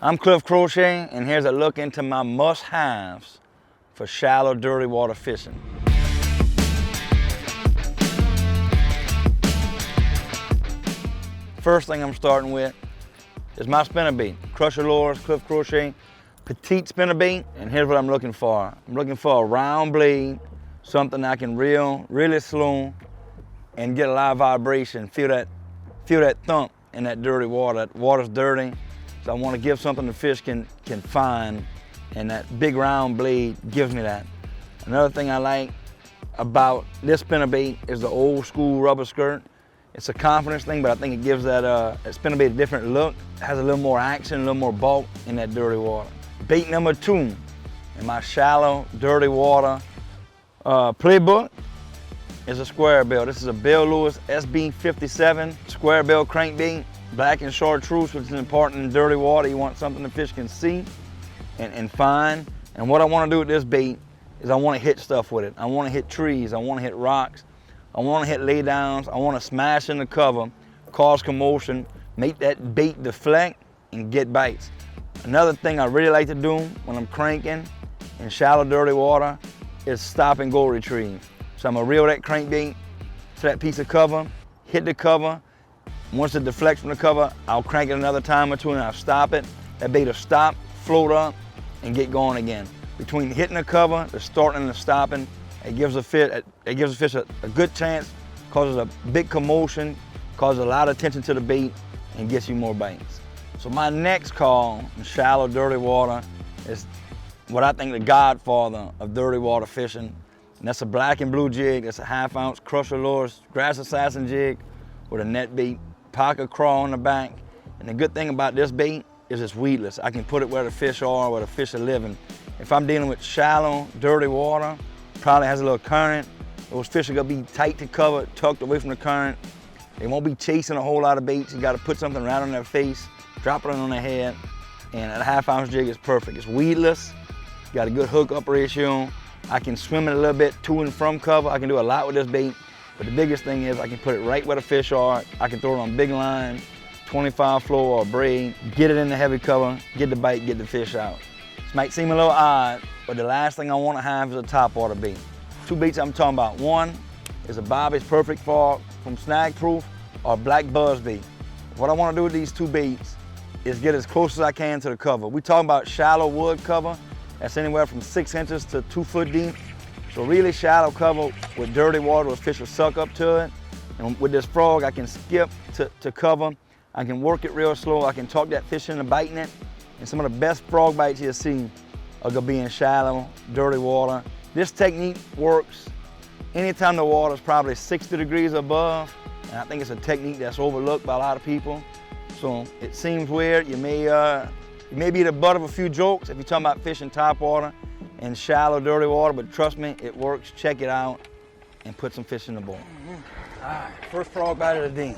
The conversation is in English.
I'm Cliff Crochet, and here's a look into my must-haves for shallow, dirty water fishing. First thing I'm starting with is my spinnerbait. Crusher Lures, Cliff Crochet, petite spinnerbait, and here's what I'm looking for. I'm looking for a round blade, something I can reel really slow and get a lot of vibration, feel that thump in that dirty water. That water's dirty. So I want to give something the fish can find, and that big round blade gives me that. Another thing I like about this spinnerbait is the old school rubber skirt. It's a confidence thing, but I think it gives that spinnerbait a different look. It has a little more action, a little more bulk in that dirty water. Bait number 2 in my shallow, dirty water playbook is a square bill. This is a Bill Lewis SB57 square bill crankbait. Black and chartreuse, which is important in dirty water. You want something the fish can see and find. And what I want to do with this bait is I want to hit stuff with it. I want to hit trees, I want to hit rocks, I want to hit laydowns, I want to smash in the cover, cause commotion, make that bait deflect and get bites. Another thing I really like to do when I'm cranking in shallow, dirty water is stop and go retrieve. So I'm going to reel that crankbait to that piece of cover, hit the cover. Once it deflects from the cover, I'll crank it another time or two and I'll stop it. That bait will stop, float up, and get going again. Between hitting the cover, the starting and the stopping, it gives the fish a good chance, causes a big commotion, causes a lot of attention to the bait, and gets you more bites. So my next call in shallow, dirty water is what I think the godfather of dirty water fishing, and that's a black and blue jig. That's a 1/2 ounce Crusher Lures grass assassin jig with a net bait, pocket crawl on the back. And the good thing about this bait is it's weedless. I can put it where the fish are, where the fish are living. If I'm dealing with shallow, dirty water, probably has a little current, those fish are gonna be tight to cover, tucked away from the current. They won't be chasing a whole lot of baits. You gotta put something right on their face, drop it on their head, and a 1/2 ounce jig is perfect. It's weedless, got a good hook up ratio. I can swim it a little bit to and from cover. I can do a lot with this bait. But the biggest thing is I can put it right where the fish are. I can throw it on big line, 25 floor or braid, get it in the heavy cover, get the bite, get the fish out. This might seem a little odd, but the last thing I want to have is a topwater bait. 2 baits I'm talking about. One is a Bobby's Perfect Frog from Snag Proof or black BUZZBAIT. What I want to do with these 2 baits is get as close as I can to the cover. We're talking about shallow wood cover. That's anywhere from 6 inches to 2 foot deep. So really shallow cover with dirty water, those fish will suck up to it. And with this frog, I can skip to cover. I can work it real slow. I can talk that fish into biting it. And some of the best frog bites you'll see are gonna be in shallow, dirty water. This technique works anytime the water is probably 60 degrees above. And I think it's a technique that's overlooked by a lot of people. So it seems weird. You may be the butt of a few jokes if you're talking about fishing topwater in shallow, dirty water, but trust me, it works. Check it out and put some fish in the bowl. All right, first frog bite of the day.